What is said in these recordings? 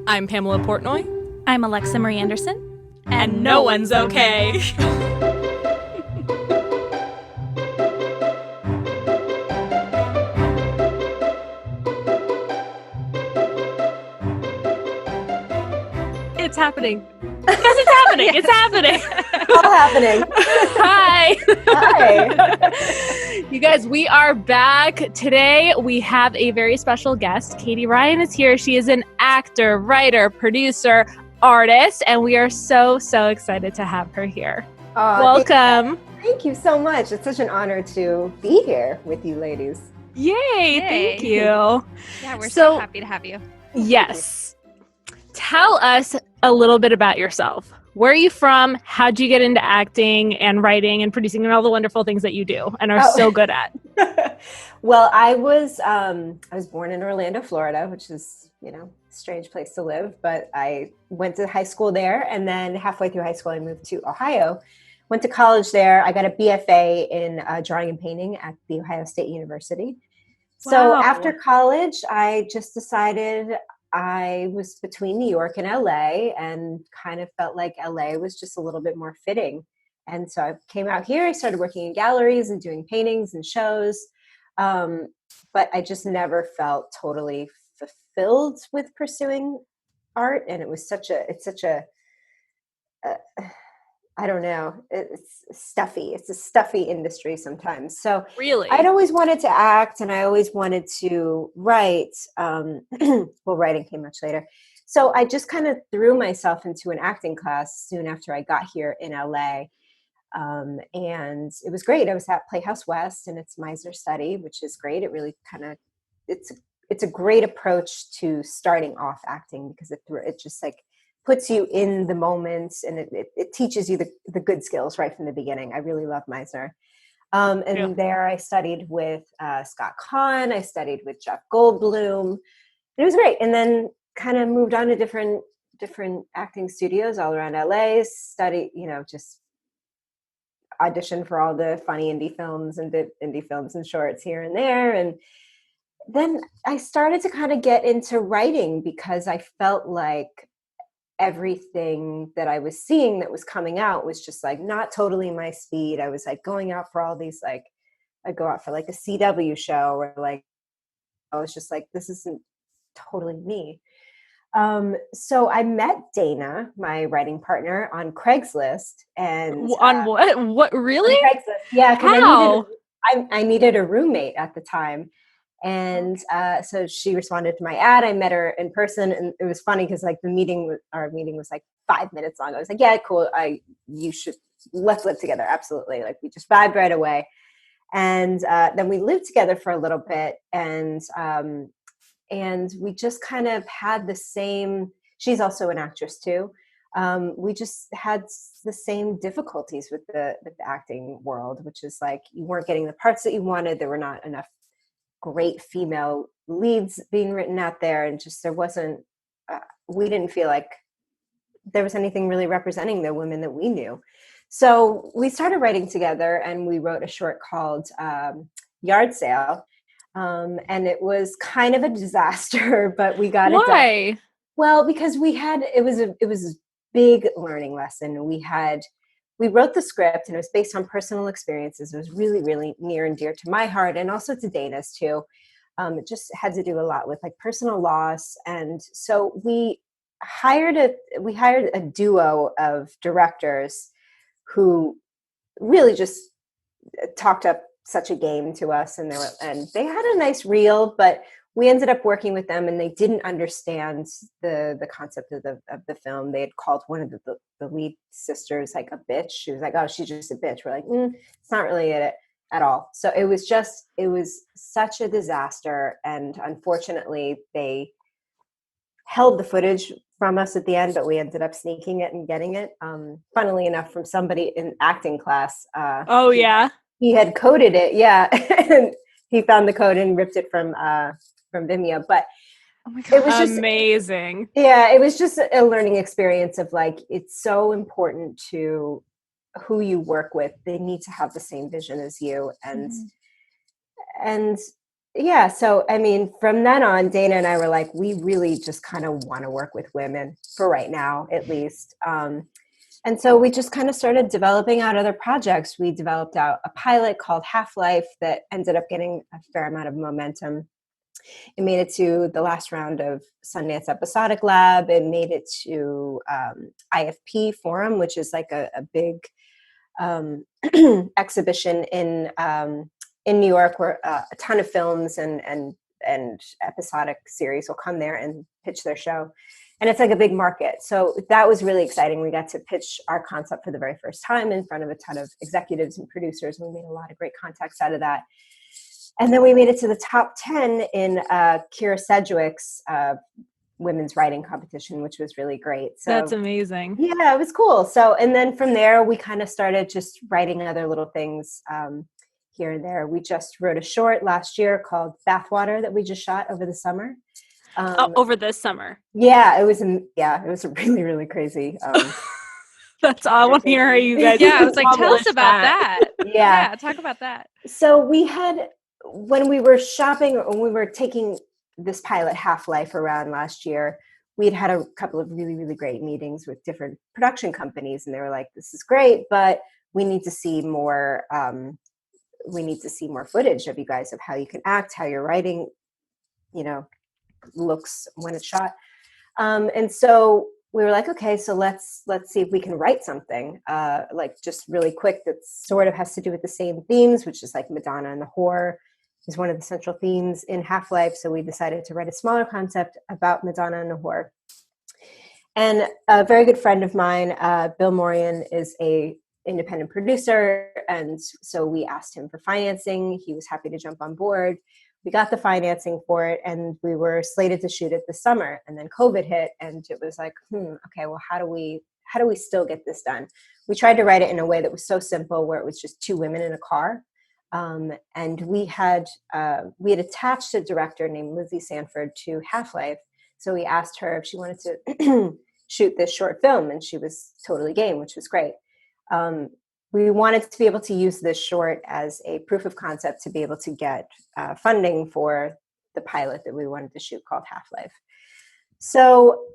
I'm Pamela Portnoy. I'm Alexa Marie Anderson. And no one's okay. It's happening. Yes, it's happening. It's happening. All happening. Hi. Hi. You guys, we are back. Today we have a very special guest. Katie Ryan is here. She is an actor, writer, producer, artist, and we are so excited to have her here. Welcome. Thank you so much. It's such an honor to be here with you ladies. Yay. Thank you. Yeah, we're so happy to have you. Yes. Tell us a little bit about yourself. Where are you from? How'd you get into acting and writing and producing and all the wonderful things that you do and are so good at? Well, I was born in Orlando, Florida, which is, a strange place to live, but I went to high school there, and then halfway through high school, I moved to Ohio, went to college there. I got a BFA in drawing and painting at the Ohio State University. Wow. So after college, I just decided I was between New York and LA and kind of felt like LA was just a little bit more fitting. And so I came out here, I started working in galleries and doing paintings and shows. But I just never felt totally fulfilled with pursuing art. And it's such a I don't know, it's stuffy. It's a stuffy industry sometimes. So Really? I'd always wanted to act and I always wanted to write. Well, writing came much later. So I just kind of threw myself into an acting class soon after I got here in LA. And it was great. I was at Playhouse West, and it's Meisner study, which is great. It really it's a great approach to starting off acting because it just like puts you in the moment, and it teaches you the good skills right from the beginning. I really love Meisner. There I studied with Scott Kahn. I studied with Jeff Goldblum. It was great. And then kind of moved on to different acting studios all around LA, just auditioned for all the funny indie films and did indie films and shorts here and there. And then I started to kind of get into writing because I felt like everything that I was seeing that was coming out was just like not totally my speed. I was like going out for all these, like I'd go out for like a CW show, or like I was just like, this isn't totally me. So I met Dana, my writing partner, on Craigslist. And on what? What, really? On Craigslist. Yeah, because I needed a roommate at the time. And so she responded to my ad. I met her in person, and it was funny because like our meeting was like 5 minutes long. I was like, yeah, cool. Let's live together. Absolutely. Like we just vibed right away. And then we lived together for a little bit, and we just kind of had the same, she's also an actress too. We just had the same difficulties with the acting world, which is like, you weren't getting the parts that you wanted. There were not enough great female leads being written out there. And just, we didn't feel like there was anything really representing the women that we knew. So we started writing together, and we wrote a short called Yard Sale. And it was kind of a disaster, but we got it done. Why? Well, because it was a big learning lesson. We wrote the script, and it was based on personal experiences. It was really, really near and dear to my heart, and also to Dana's too. It just had to do a lot with like personal loss. And so we hired a duo of directors who really just talked up such a game to us, and they had a nice reel, but we ended up working with them, and they didn't understand the concept of the film. They had called one of the lead sisters like a bitch. She was like, oh, she's just a bitch. We're like, it's not really it at all. So it was such a disaster. And unfortunately, they held the footage from us at the end, but we ended up sneaking it and getting it. Funnily enough, from somebody in acting class. Oh, yeah. He had coded it. Yeah. And he found the code and ripped it from Vimeo. But oh my God, it was just amazing. Yeah, it was just a learning experience of like, it's so important to who you work with. They need to have the same vision as you. And yeah, so I mean, from then on, Dana and I were like, we really just kind of want to work with women for right now, at least. And so we just kind of started developing out other projects. We developed out a pilot called Half-Life that ended up getting a fair amount of momentum. It made it to the last round of Sundance Episodic Lab. It made it to IFP Forum, which is like a big exhibition in New York, where a ton of films and episodic series will come there and pitch their show. And it's like a big market. So that was really exciting. We got to pitch our concept for the very first time in front of a ton of executives and producers. And we made a lot of great contacts out of that. And then we made it to the top 10 in Kira Sedgwick's women's writing competition, which was really great. So that's amazing. Yeah, it was cool. So, and then from there, we kind of started just writing other little things here and there. We just wrote a short last year called Bathwater that we just shot over the summer. Over this summer. Yeah, it was really, really crazy. That's all. I want to hear how you guys. Yeah, I was like, tell us about that. Yeah, talk about that. So we had, when we were shopping, when we were taking this pilot Half-Life around last year, we'd had a couple of really, really great meetings with different production companies, and they were like, "This is great, but we need to see more. We need to see more footage of you guys, of how you can act, how your writing, looks when it's shot." And so we were like, okay, so let's see if we can write something like just really quick that sort of has to do with the same themes, which is like Madonna and the whore is one of the central themes in Half-Life. So we decided to write a smaller concept about Madonna and the whore. And a very good friend of mine, Bill Morian, is a independent producer. And so we asked him for financing. He was happy to jump on board. We got the financing for it, and we were slated to shoot it this summer. And then COVID hit, and it was like, okay, well, how do we still get this done? We tried to write it in a way that was so simple, where it was just two women in a car. And we had attached a director named Lizzie Sanford to Half-Life. So we asked her if she wanted to shoot this short film, and she was totally game, which was great. We wanted to be able to use this short as a proof of concept to be able to get funding for the pilot that we wanted to shoot called Half-Life. So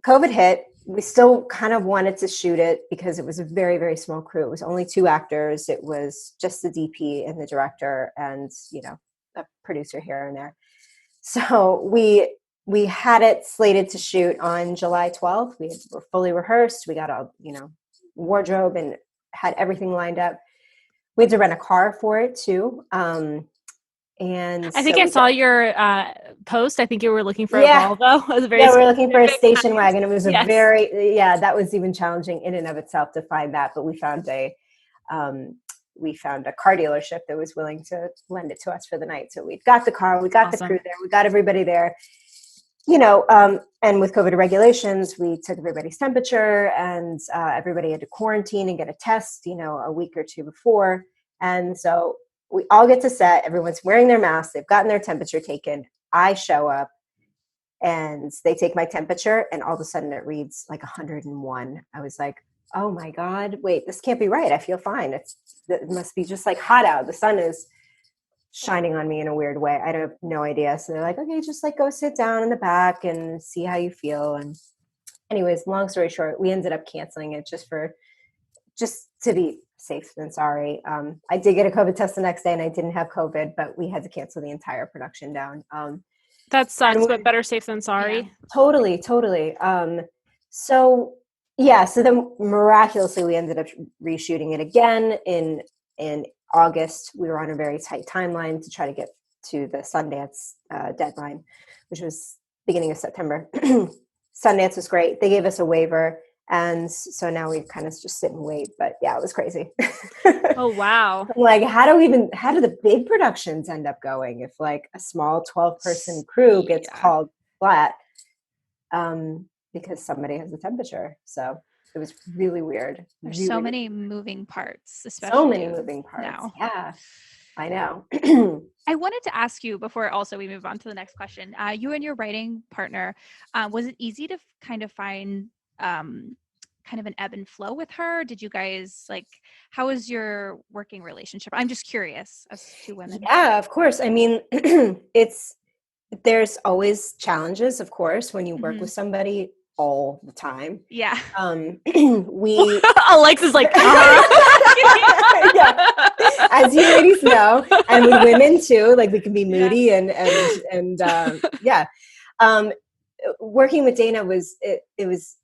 COVID hit. We still kind of wanted to shoot it because it was a very, very small crew. It was only 2 actors. It was just the DP and the director and, a producer here and there. So we had it slated to shoot on July 12th. We were fully rehearsed. We got a, wardrobe and had everything lined up. We had to rent a car for it too. And I think I saw your post. I think you were looking for a Volvo. It was we were looking for a station wagon. It was that was even challenging in and of itself to find that. But we found a car dealership that was willing to lend it to us for the night. So we got the car, we got the crew there, we got everybody there. And with COVID regulations, we took everybody's temperature, and everybody had to quarantine and get a test, a week or 2 before. And so we all get to set. Everyone's wearing their masks. They've gotten their temperature taken. I show up, and they take my temperature, and all of a sudden it reads like 101. I was like, oh my God, wait, this can't be right. I feel fine. It must be just like hot out. The sun is shining on me in a weird way. I have no idea. So they're like, okay, just like go sit down in the back and see how you feel. And anyways, long story short, we ended up canceling it just to be safe than sorry. I did get a COVID test the next day, and I didn't have COVID, but we had to cancel the entire production down. That sucks, but better safe than sorry. Yeah, totally. So then miraculously we ended up reshooting it again in August. We were on a very tight timeline to try to get to the Sundance deadline, which was beginning of September. Sundance was great. They gave us a waiver. And so now we kind of just sit and wait. But yeah, it was crazy. Oh, wow. Like, how do the big productions end up going if like a small 12-person crew gets called flat because somebody has a temperature? So it was really weird. There's really so many moving parts, especially so many moving parts now. Yeah, I know. I wanted to ask you before also we move on to the next question. You and your writing partner, was it easy to kind of find kind of an ebb and flow with her? Did you guys like, how is your working relationship? I'm just curious as to women. Yeah, of course. I mean, there's always challenges, of course, when you work with somebody all the time. Yeah. We Alexa's like, yeah, as you ladies know, and with women too, like we can be moody and yeah. Working with Dana was it was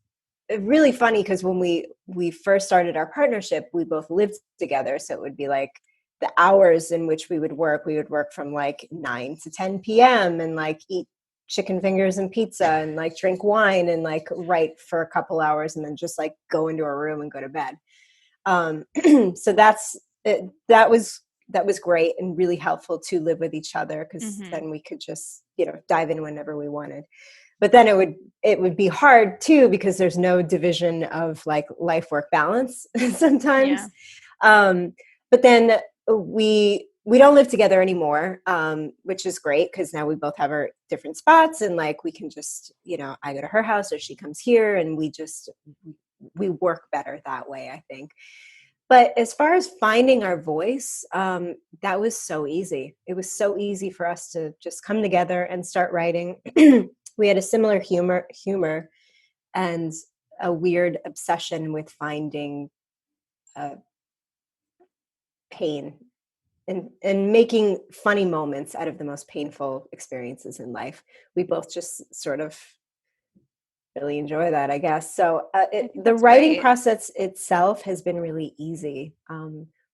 really funny because when we first started our partnership, we both lived together, so it would be like the hours in which we would work from like 9 to 10 p.m. and like eat chicken fingers and pizza and like drink wine and like write for a couple hours and then just like go into a room and go to bed. So that was great and really helpful to live with each other because then we could just, dive in whenever we wanted. But then it would be hard too because there's no division of like life work balance sometimes. Yeah. But then we don't live together anymore, which is great because now we both have our different spots and like we can just, I go to her house or she comes here and we work better that way, I think. But as far as finding our voice, that was so easy. It was so easy for us to just come together and start writing. We had a similar humor and a weird obsession with finding pain and making funny moments out of the most painful experiences in life. We both just sort of really enjoy that, I guess. So the writing process itself has been really easy.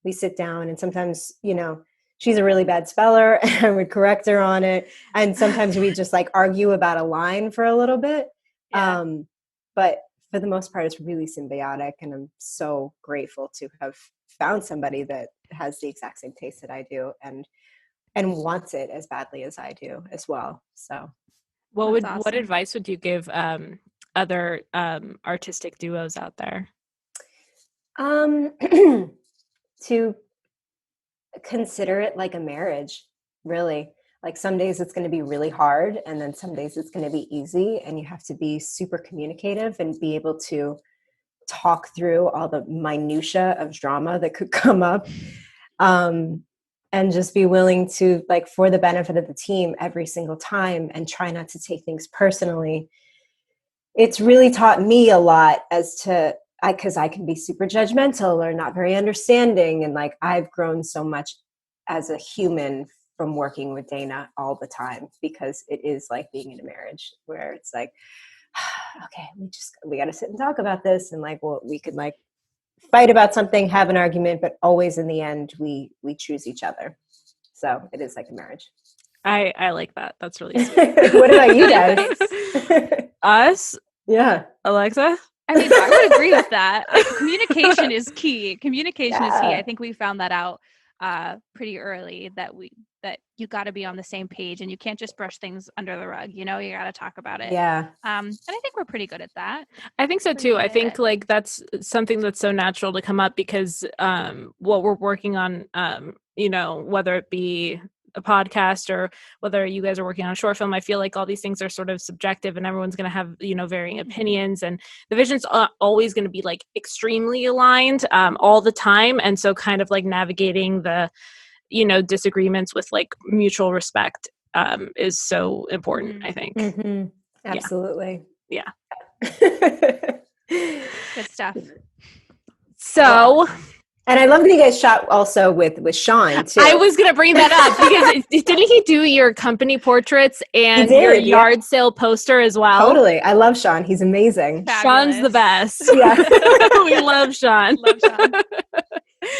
We sit down and sometimes, she's a really bad speller and I would correct her on it. And sometimes we just like argue about a line for a little bit. Yeah. But for the most part, it's really symbiotic. And I'm so grateful to have found somebody that has the exact same taste that I do and wants it as badly as I do as well. So what advice would you give other artistic duos out there? To consider it like a marriage, really. Like some days it's going to be really hard and then some days it's going to be easy and you have to be super communicative and be able to talk through all the minutia of drama that could come up, and just be willing to, like, for the benefit of the team every single time and try not to take things personally. It's really taught me a lot because I can be super judgmental or not very understanding. And like, I've grown so much as a human from working with Dana all the time because it is like being in a marriage where it's like, okay, we got to sit and talk about this. And like, well, we could like fight about something, have an argument, but always in the end, we choose each other. So it is like a marriage. I like that. That's really sweet. What about you guys? Us? Yeah. Alexa? I mean, I would agree with that. Communication is key. Communication is key. I think we found that out pretty early that you got to be on the same page and you can't just brush things under the rug. You got to talk about it. Yeah. And I think we're pretty good at that. I think so too. I think like that's something that's so natural to come up because what we're working on, whether it be a podcast or whether you guys are working on a short film, I feel like all these things are sort of subjective and everyone's going to have, varying opinions and the vision's always going to be like extremely aligned all the time. And so kind of like navigating the, disagreements with like mutual respect is so important, I think. Mm-hmm. Absolutely. Yeah. Good stuff. So... And I love that you guys shot also with Sean too. I was going to bring that up because didn't he do your company portraits and your yard sale poster as well? Totally. I love Sean. He's amazing. Fabulous. Sean's the best. Yeah. We love Sean. Love Sean.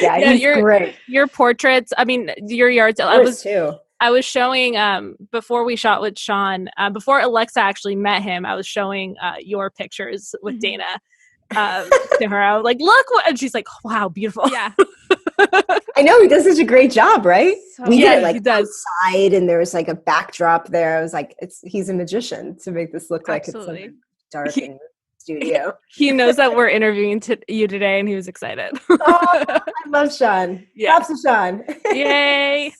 Yeah, he's great. Your portraits, I mean, your yard sale. I was showing, before we shot with Sean, before Alexa actually met him, I was showing your pictures with Dana. To her, I was like, look what, and she's like, wow, beautiful. Yeah. I know, he does such a great job, right? We did it like he does. Outside and there was like a backdrop there. I was like, he's a magician to make this look like it's like dark in the studio. He knows that we're interviewing you today and he was excited. Oh, I love Sean. Props to Sean. Yay.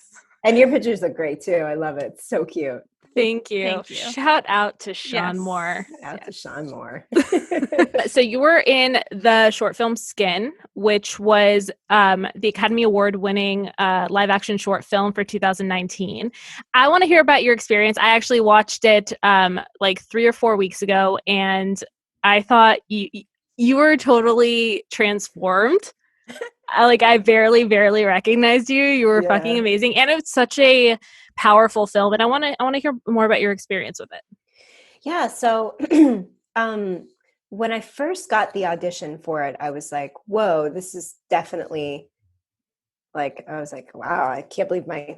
And your pictures look great too. I love it. It's so cute. Thank you. Thank you. Shout out to Sean Yes. Moore. Out to Sean Moore. So you were in the short film Skin, which was the Academy Award winning live action short film for 2019. I want to hear about your experience. I actually watched it like 3 or 4 weeks ago, and I thought you were totally transformed. I barely recognized you. You were fucking amazing, and it was such a powerful film. And I want to hear more about your experience with it. Yeah. So when I first got the audition for it, I was like, whoa, this is definitely I was like, wow, I can't believe my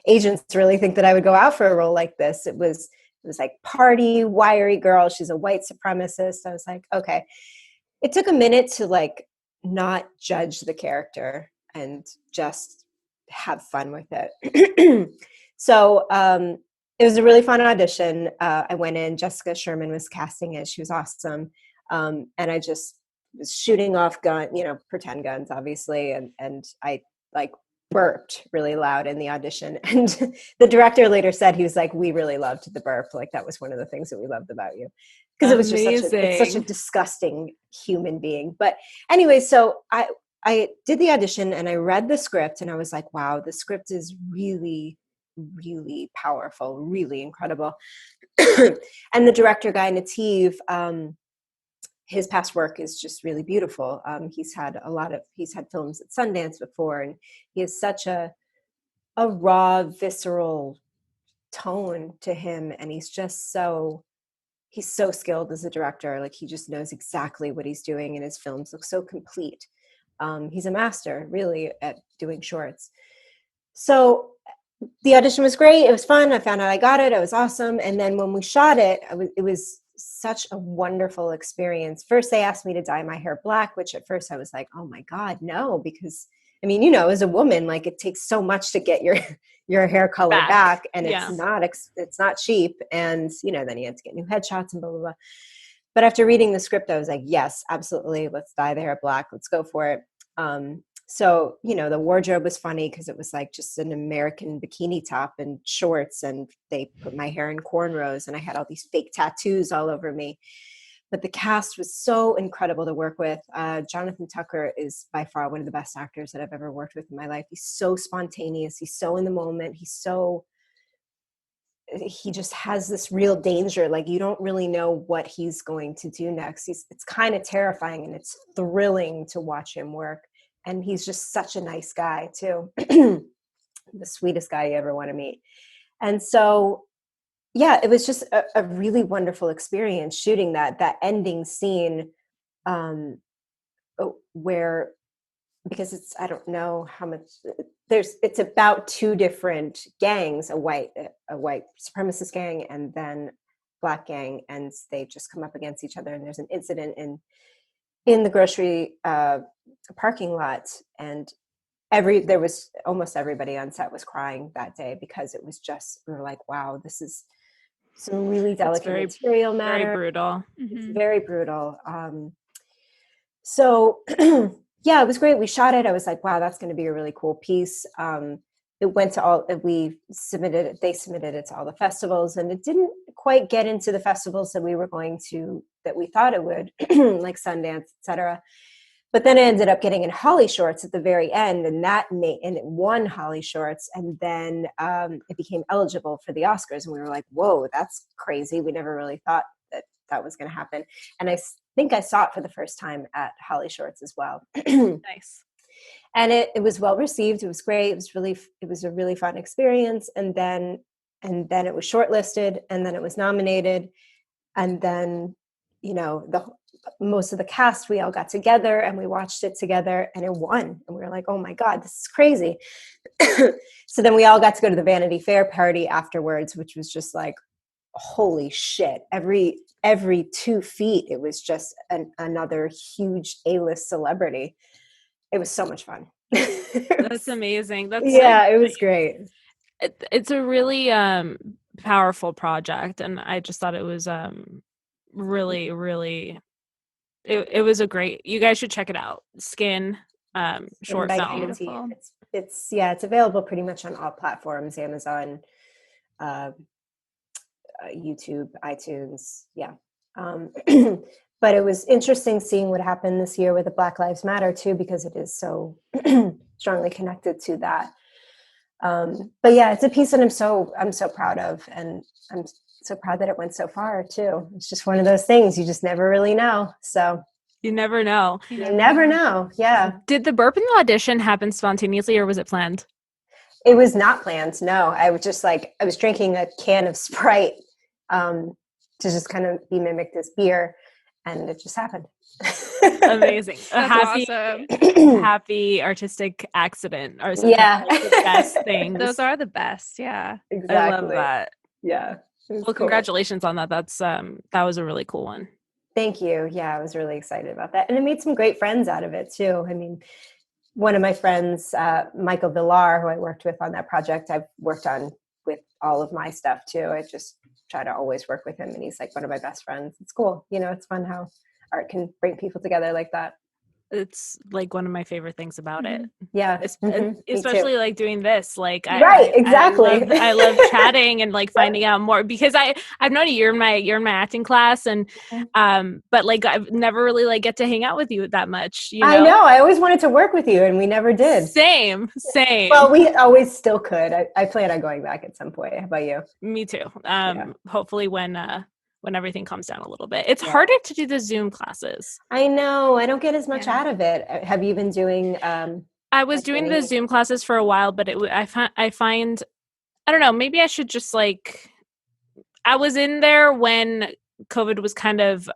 agents really think that I would go out for a role like this. It was like party, wiry girl. She's a white supremacist. I was like, okay. It took a minute to like not judge the character and just have fun with it. So it was a really fun audition. I went in, Jessica Sherman was casting it. She was awesome. And I just was shooting off pretend guns, obviously. And I like burped really loud in the audition. And the director later said, he was like, we really loved the burp. Like that was one of the things that we loved about you. Because it was just it's such a disgusting human being. But anyway, so I did the audition and I read the script and I was like, wow, the script is really, really powerful, really incredible. And the director guy, Nativ, his past work is just really beautiful. He's had films at Sundance before, and he has such a raw, visceral tone to him. And he's so skilled as a director. Like he just knows exactly what he's doing, and his films look so complete. He's a master really at doing shorts. So the audition was great. It was fun. I found out I got it. It was awesome. And then when we shot it, it was such a wonderful experience. First, they asked me to dye my hair black, which at first I was like, oh my God, no, because I mean, as a woman, like it takes so much to get your hair color back, and it's not cheap. And, then you have to get new headshots and blah, blah, blah. But after reading the script, I was like, yes, absolutely. Let's dye the hair black. Let's go for it. So, the wardrobe was funny because it was like just an American bikini top and shorts, and they put my hair in cornrows, and I had all these fake tattoos all over me. But the cast was so incredible to work with. Jonathan Tucker is by far one of the best actors that I've ever worked with in my life. He's so spontaneous. He's so in the moment. He just has this real danger. Like you don't really know what he's going to do next. It's kind of terrifying, and it's thrilling to watch him work. And he's just such a nice guy too. The sweetest guy you ever want to meet. And so, yeah, it was just a really wonderful experience shooting that ending scene where, because I don't know how much it's about two different gangs, a white supremacist gang and then black gang. And they just come up against each other. And there's an incident in the grocery parking lot, and there was almost everybody on set was crying that day, because it was just, we were like, wow, this is some really delicate material matter. Very brutal. It's very brutal. So yeah, it was great. We shot it. I was like, wow, that's going to be a really cool piece. It went to they submitted it to all the festivals, and it didn't quite get into the festivals that we thought it would, like Sundance, etc. But then it ended up getting in Holly Shorts at the very end, and it won Holly Shorts, and then it became eligible for the Oscars, and we were like, whoa, that's crazy. We never really thought that was going to happen. And I think I saw it for the first time at Holly Shorts as well. Nice. And it was well received. It was great. It was a really fun experience. And then it was shortlisted, and then it was nominated. And then, most of the cast, we all got together and we watched it together, and it won. And we were like, oh my God, this is crazy. So then we all got to go to the Vanity Fair party afterwards, which was just like, holy shit. Every 2 feet, it was just another huge A-list celebrity. It was so much fun. That's amazing. It was great. It's a really powerful project, and I just thought it was really, really. It was a great. You guys should check it out. Skin short film. It's available pretty much on all platforms. Amazon, YouTube, iTunes. Yeah. But it was interesting seeing what happened this year with the Black Lives Matter too, because it is so strongly connected to that. But yeah, it's a piece that I'm so proud of, and I'm so proud that it went so far too. It's just one of those things you just never really know. So you never know. You never know. Yeah. Did the burp in the audition happen spontaneously, or was it planned? It was not planned. No, I was just like, I was drinking a can of Sprite to just kind of be mimicked as beer, and it just happened. Amazing. A That's happy artistic accident, or yeah, like the best things. Those are the best. Yeah, exactly. I love that. Yeah. Well, cool. Congratulations on that. That's that was a really cool one. Thank you. Yeah, I was really excited about that, and I made some great friends out of it too. I mean, one of my friends, Michael Villar, who I worked with on that project, I've worked on with all of my stuff too. I just try to always work with him, and he's like one of my best friends. It's cool. You know, it's fun how art can bring people together like that. It's like one of my favorite things about it. Yeah. Especially like doing this, like exactly. I love chatting and like finding out more, because I've known you're in my acting class, and but like I've never really like get to hang out with you that much, you know? I know. I always wanted to work with you, and we never did. Same. Well, we always still could. I plan on going back at some point. How about you? Me too. Hopefully when everything calms down a little bit. It's harder to do the Zoom classes. I know. I don't get as much out of it. Have you been doing? I was doing the Zoom classes for a while, but I find, I don't know, maybe I should just like, I was in there when COVID was kind of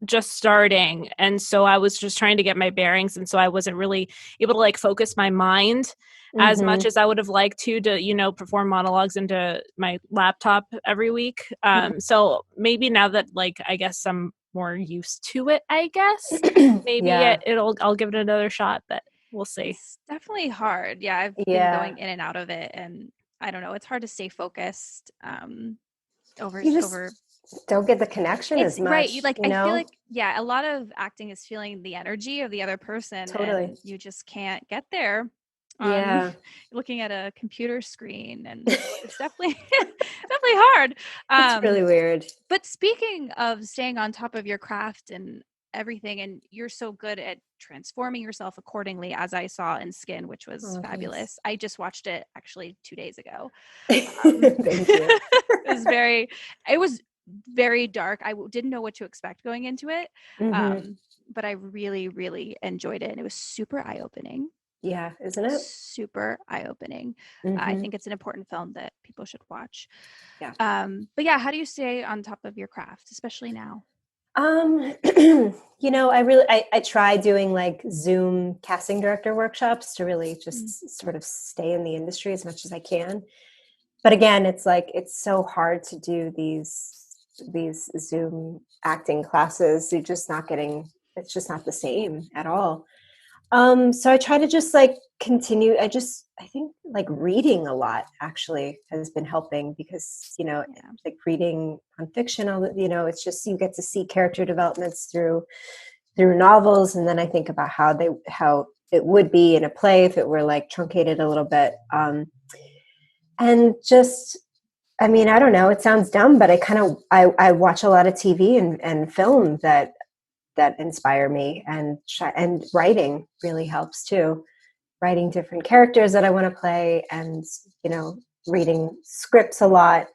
just starting. And so I was just trying to get my bearings. And so I wasn't really able to like focus my mind as much as I would have liked to, you know, perform monologues into my laptop every week. So maybe now that like, I guess I'm more used to it, I guess maybe I'll give it another shot, but we'll see. It's definitely hard. Yeah. I've been going in and out of it, and I don't know, it's hard to stay focused over don't get the connection as much, right? Like I feel like a lot of acting is feeling the energy of the other person. Totally. And you just can't get there looking at a computer screen, and it's definitely hard. It's really weird. But speaking of staying on top of your craft and everything, and you're so good at transforming yourself accordingly, as I saw in Skin, which was fabulous. Thanks. I just watched it actually 2 days ago. Thank you. It was very dark. I didn't know what to expect going into it, but I really, really enjoyed it, and it was super eye-opening. Yeah, isn't it? Super eye-opening. I think it's an important film that people should watch. Yeah. But yeah, how do you stay on top of your craft, especially now? You know, I try doing like Zoom casting director workshops to really just sort of stay in the industry as much as I can. But again, it's like, it's so hard to do these Zoom acting classes. It's just not the same at all. So I try to just like continue. I think like reading a lot actually has been helping, because, you know, like reading nonfiction, you know, it's just, you get to see character developments through novels. And then I think about how it would be in a play if it were like truncated a little bit. And just, I mean, I don't know, it sounds dumb, but I watch a lot of TV and film that inspire me, and writing really helps too. Writing different characters that I want to play, and, you know, reading scripts a lot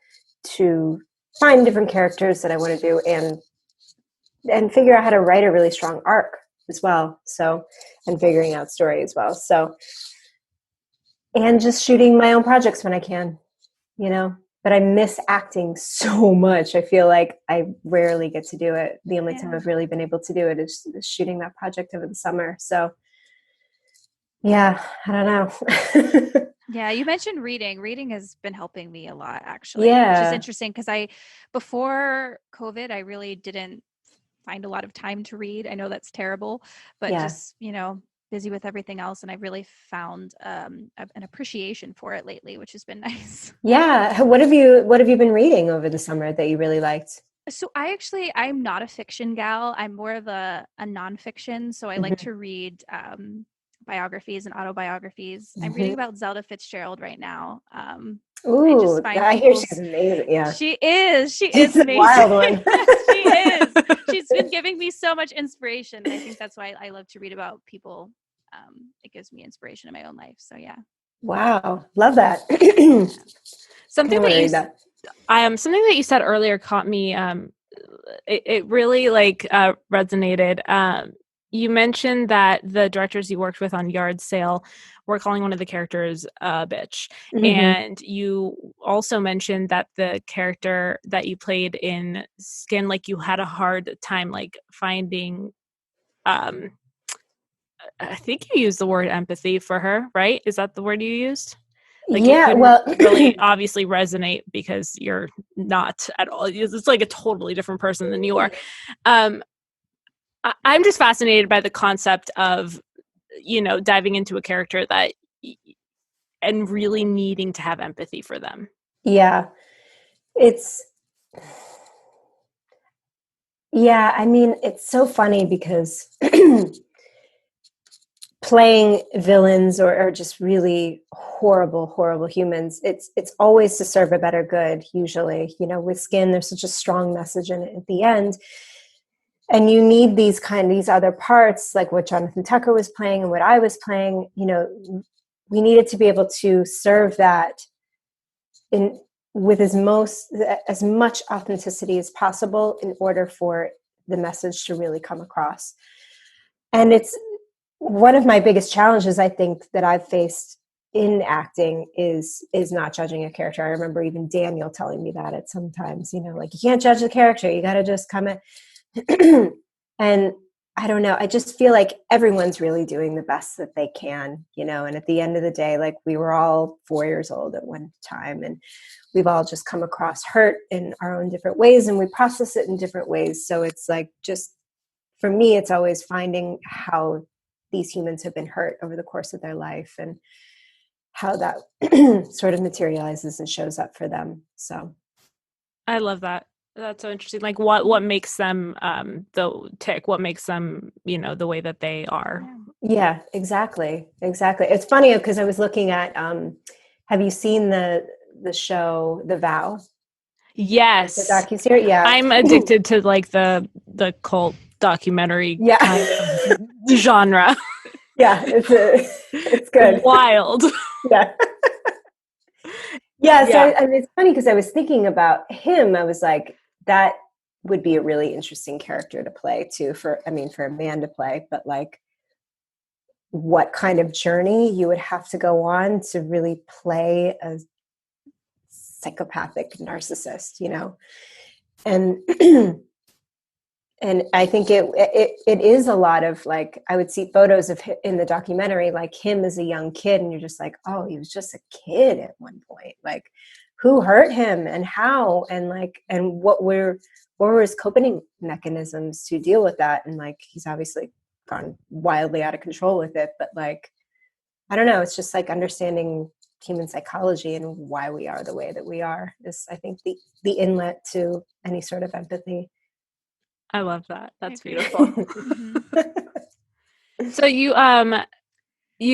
to find different characters that I want to do, and figure out how to write a really strong arc as well. So, and figuring out story as well. So, and just shooting my own projects when I can, you know. But I miss acting so much. I feel like I rarely get to do it. The only time I've really been able to do it is shooting that project over the summer. So, yeah, I don't know. Yeah, you mentioned reading. Reading has been helping me a lot, actually. Yeah. Which is interesting, because before COVID, I really didn't find a lot of time to read. I know that's terrible, but just, you know, busy with everything else, and I've really found an appreciation for it lately, which has been nice. Yeah. What have you been reading over the summer that you really liked? So I'm not a fiction gal. I'm more of a nonfiction. So I like to read biographies and autobiographies. I'm reading about Zelda Fitzgerald right now. I just Ooh, find I hear people's she's amazing. Yeah. She is. She She's is a wild amazing. one. She is. She's been giving me so much inspiration. And I think that's why I love to read about people. It gives me inspiration in my own life. So yeah. Wow. Love that. Something I want that to you read that. something that you said earlier caught me. It really like resonated. You mentioned that the directors you worked with on Yard Sale were calling one of the characters a bitch, and you also mentioned that the character that you played in Skin, like you had a hard time like finding. I think you used the word empathy for her, right? Is that the word you used? Like you Yeah, couldn't well, really obviously resonate because you're not at all. It's like a totally different person than you are. Um, I'm just fascinated by the concept of, diving into a character that and really needing to have empathy for them. yeah, it's, yeah, I mean, it's so funny because playing villains or just really horrible humans, it's always to serve a better good. Usually, with Skin, there's such a strong message in it at the end, and you need these other parts, like what Jonathan Tucker was playing and what I was playing. We needed to be able to serve that in with as much authenticity as possible in order for the message to really come across. And it's one of my biggest challenges, I think, that I've faced in acting is not judging a character. I remember even Daniel telling me that at sometimes, like, you can't judge the character. You got to just come in. And I don't know. I just feel like everyone's really doing the best that they can, and at the end of the day, like, we were all 4 years old at one time, and we've all just come across hurt in our own different ways, and we process it in different ways. So it's like, just for me, it's always finding how these humans have been hurt over the course of their life and how that sort of materializes and shows up for them. So I love that. That's so interesting. Like what makes them what makes them, the way that they are. yeah, exactly. It's funny because I was looking at have you seen the show The Vow? Yes. The docuseries? Yeah. I'm addicted to like the cult documentary kind of genre. Yeah, it's good. Wild. Yeah. Yeah, so I mean, it's funny because I was thinking about him. I was like, that would be a really interesting character to play too, for a man to play, but like, what kind of journey you would have to go on to really play a psychopathic narcissist, and and I think it is a lot of, like, I would see photos of him in the documentary, like him as a young kid, and you're just like, oh, he was just a kid at one point. Like, who hurt him and how, and like, and what were his coping mechanisms to deal with that? And like, he's obviously gone wildly out of control with it, but like, I don't know. It's just like understanding human psychology and why we are the way that we are is, I think, the inlet to any sort of empathy. I love that. That's beautiful. So you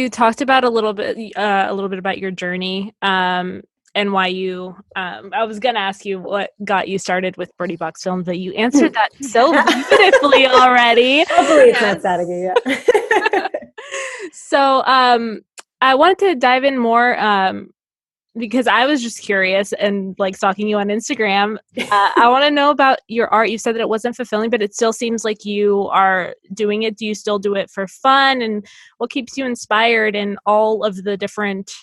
talked about a little bit about your journey and why you I was going to ask you what got you started with Birdy Box Films, but you answered that so beautifully already. Hopefully it's not static. Yeah. So I wanted to dive in more because I was just curious and like stalking you on Instagram. I want to know about your art. You said that it wasn't fulfilling, but it still seems like you are doing it. Do you still do it for fun? And what keeps you inspired in all of the different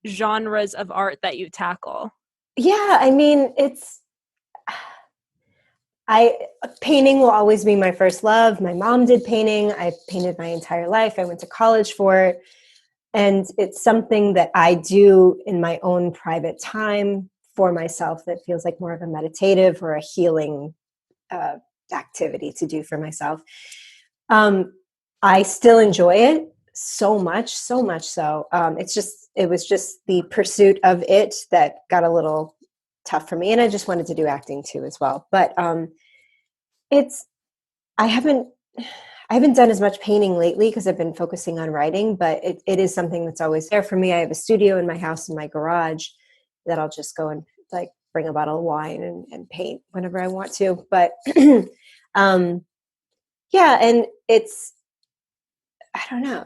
genres of art that you tackle? Yeah, I mean, painting will always be my first love. My mom did painting. I painted my entire life. I went to college for it. And it's something that I do in my own private time for myself that feels like more of a meditative or a healing activity to do for myself. I still enjoy it so much so. It was just the pursuit of it that got a little tough for me. And I just wanted to do acting too as well. But I I haven't done as much painting lately because I've been focusing on writing, but it is something that's always there for me. I have a studio in my house, in my garage, that I'll just go and like bring a bottle of wine and paint whenever I want to. But yeah, and it's, I don't know,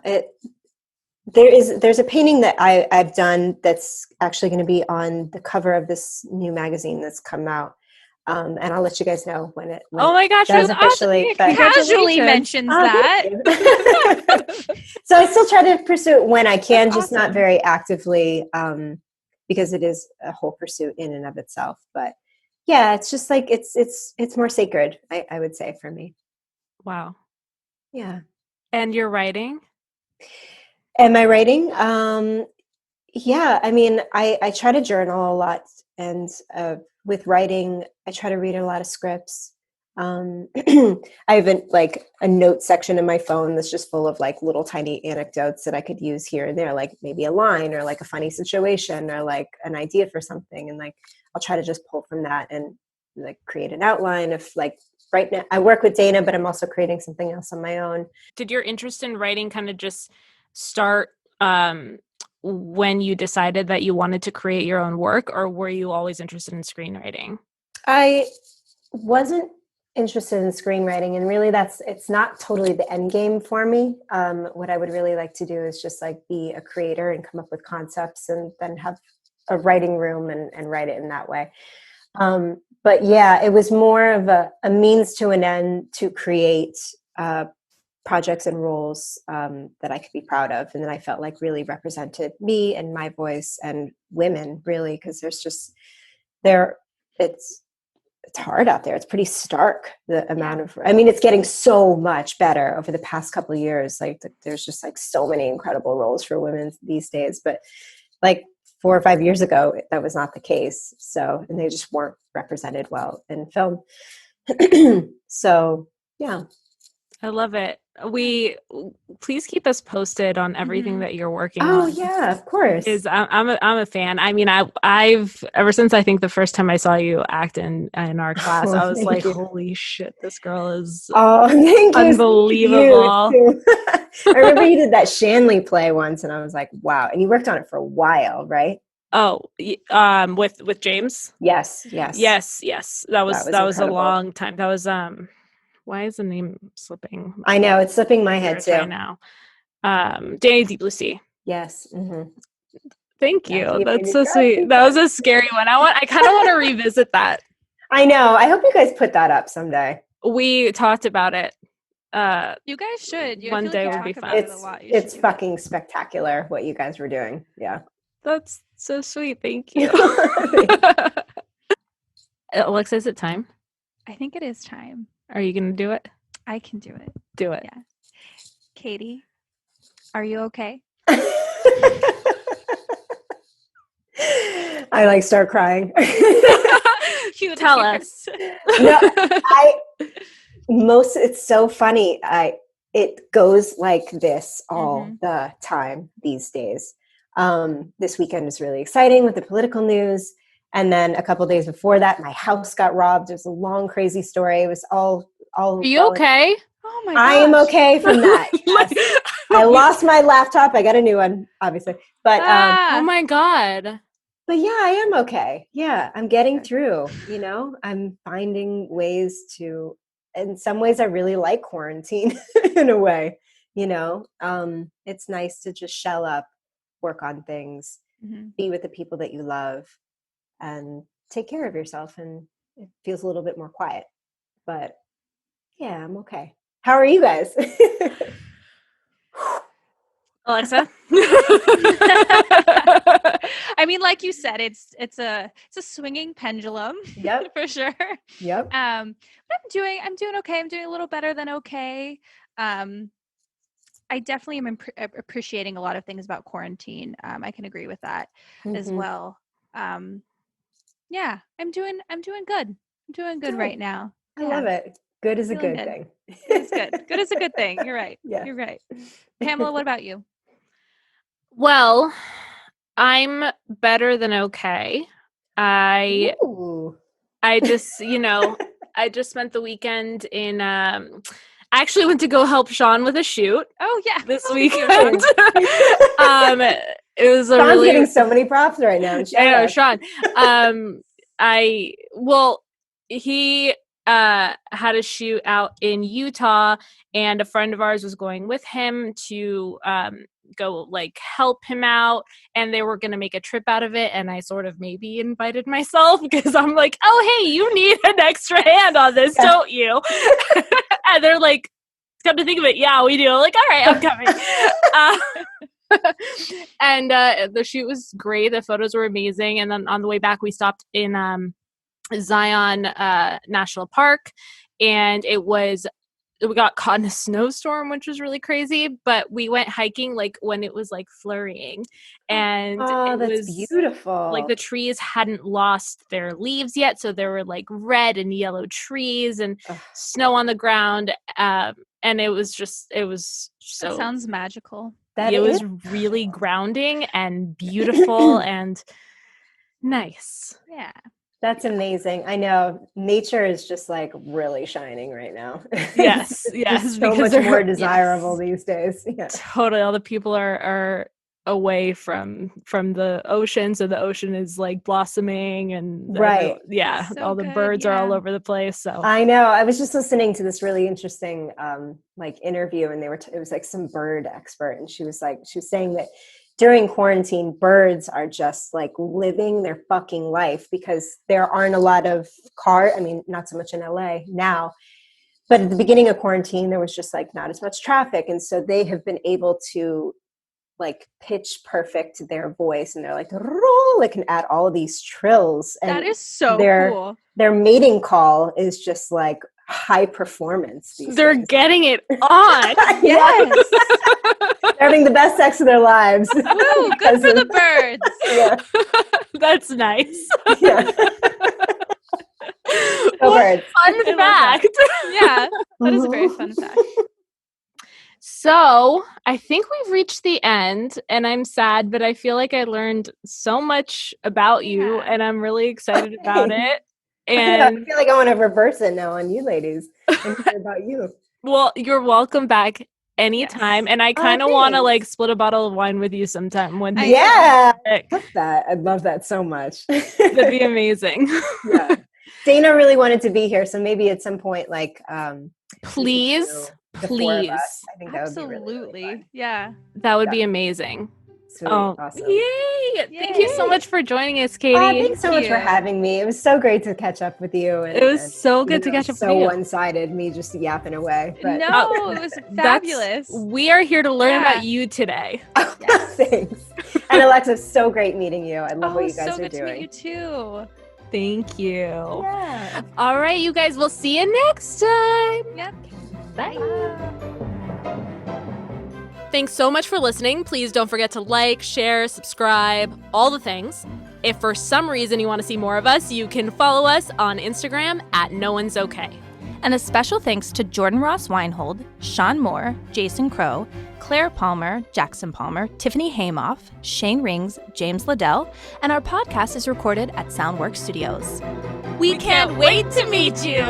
there's a painting that I've done that's actually going to be on the cover of this new magazine that's come out. And I'll let you guys know when oh my gosh, does that's officially. awesome. Casually mentions that. So I still try to pursue it when I can, That's just not awesome. very actively, because it is a whole pursuit in and of itself. But yeah, it's just like it's more sacred, I would say, for me. Wow. Yeah. And you're writing? Am I writing? Yeah, I mean, I try to journal a lot, and with writing, I try to read a lot of scripts. I have like a note section in my phone that's just full of like little tiny anecdotes that I could use here and there, like maybe a line or like a funny situation or like an idea for something, and like I'll try to just pull from that and like create an outline of like. Right now, I work with Dana, but I'm also creating something else on my own. Did your interest in writing kind of just start when you decided that you wanted to create your own work, or were you always interested in screenwriting? I wasn't interested in screenwriting, and really it's not totally the end game for me. What I would really like to do is just like be a creator and come up with concepts and then have a writing room and write it in that way. But yeah, it was more of a means to an end to create projects and roles that I could be proud of, and that I felt like really represented me and my voice and women, really, because it's hard out there. It's pretty stark, the amount of, I mean, it's getting so much better over the past couple of years. Like there's just like so many incredible roles for women these days, but like 4 or 5 years ago, that was not the case. So, and they just weren't represented well in film. So, yeah. I love it. Please keep us posted on everything that you're working on. Oh yeah, of course. I'm a fan. I mean, I've ever since I think the first time I saw you act in our class, I was like, holy shit, this girl is unbelievable. I remember you did that Shanley play once, and I was like, wow. And you worked on it for a while, right? Oh, with James. Yes. That was a incredible. long time. That was why is the name slipping? I know, it's slipping my head too. Right now. Danny Deep Blue Sea. Yes. Mm-hmm. Thank you. That's so sweet. That was a scary one. I kind of want to revisit that. I know. I hope you guys put that up someday. We talked about it. You guys should. One day would be fun. It's fucking spectacular what you guys were doing. Yeah. That's so sweet. Thank you. Alexa, is it time? I think it is time. Are you going to do it? I can do it. Do it. Yeah. Katie, are you okay? I like start crying. You tell us. No, it's so funny. It goes like this all the time these days. This weekend was really exciting with the political news. And then a couple days before that, my house got robbed. It was a long, crazy story. It was all. Are you okay? Oh my gosh. I am okay from that. Yes. I lost my laptop. I got a new one, obviously. But oh my God. But yeah, I am okay. Yeah, I'm getting through. You know, I'm finding ways to. In some ways, I really like quarantine in a way. You know, it's nice to just shell up, work on things, be with the people that you love, and take care of yourself. And it feels a little bit more quiet. But yeah, I'm okay. How are you guys? Alexa? I mean, like you said, it's a swinging pendulum. Yep. For sure. Yep. But I'm doing okay. I'm doing a little better than okay. I definitely am appreciating a lot of things about quarantine. I can agree with that as well. Yeah, I'm doing good. I'm doing good right now. I love it. Good is a good thing. It's good. Good is a good thing. You're right. Yeah. You're right. Pamela, what about you? Well, I'm better than okay. I just, I just spent the weekend in actually went to go help Sean with a shoot Oh yeah, this weekend. It was a Sean's really getting so many props right now. I know, Sean. He had a shoot out in Utah, and a friend of ours was going with him to go like help him out, and they were going to make a trip out of it, and I sort of maybe invited myself because I'm like, oh hey, you need an extra hand on this, don't you? And they're like, come to think of it, yeah, we do. I'm like, all right, I'm coming. And the shoot was great. The photos were amazing. And then on the way back, we stopped in Zion National Park, and we got caught in a snowstorm, which was really crazy. But we went hiking like when it was like flurrying, and it that's was beautiful. Like the trees hadn't lost their leaves yet, so there were like red and yellow trees and snow on the ground. And it was so. That sounds magical. It was really grounding and beautiful and nice. Yeah. That's amazing. I know nature is just like really shining right now. Yes. It's so much more desirable these days. Yeah. Totally. All the people are away from the ocean, so the ocean is like blossoming and right. So all the birds are all over the place. So I know. I was just listening to this really interesting like interview, and it was like some bird expert, and she was saying that during quarantine, birds are just like living their fucking life because there aren't a lot of not so much in LA now, but at the beginning of quarantine, there was just like not as much traffic. And so they have been able to like pitch perfect their voice, and they're like, they can add all of these trills. And that is so cool. Their mating call is just like high performance. They're getting it on. Yes. They're having the best sex of their lives. Woo, good for the birds. Yeah. That's nice. Yeah. Birds. Fun fact. Yeah, that is a very fun fact. So I think we've reached the end, and I'm sad, but I feel like I learned so much about you, and I'm really excited about it. And I feel like I want to reverse it now on you ladies and hear about you. Well, you're welcome back anytime. Yes. And I kind of want to like split a bottle of wine with you sometime. I love that. I'd love that so much. That'd be amazing. Yeah. Dana really wanted to be here, so maybe at some point, like, please. I think that absolutely would be really fun. Yeah, that would be amazing. Sweet. Awesome. Yay! Thank you so much for joining us, Katie. Thanks so much for having me. It was so great to catch up with you. And, it was so good to catch up with you. So one-sided, me just yapping away. But. No, it was fabulous. We are here to learn about you today. Thanks. And Alexa, so great meeting you. I love what you guys are doing. So good to meet you too. Thank you. Yeah. All right, you guys. We'll see you next time. Yep. Bye. Thanks so much for listening. Please don't forget to like, share, subscribe, all the things. If for some reason you want to see more of us, you can follow us on Instagram at NoOne'sOkay. And a special thanks to Jordan Ross Weinhold, Sean Moore, Jason Crow, Claire Palmer, Jackson Palmer, Tiffany Haymoff, Shane Rings, James Liddell, and our podcast is recorded at Soundworks Studios. We can't wait to meet you!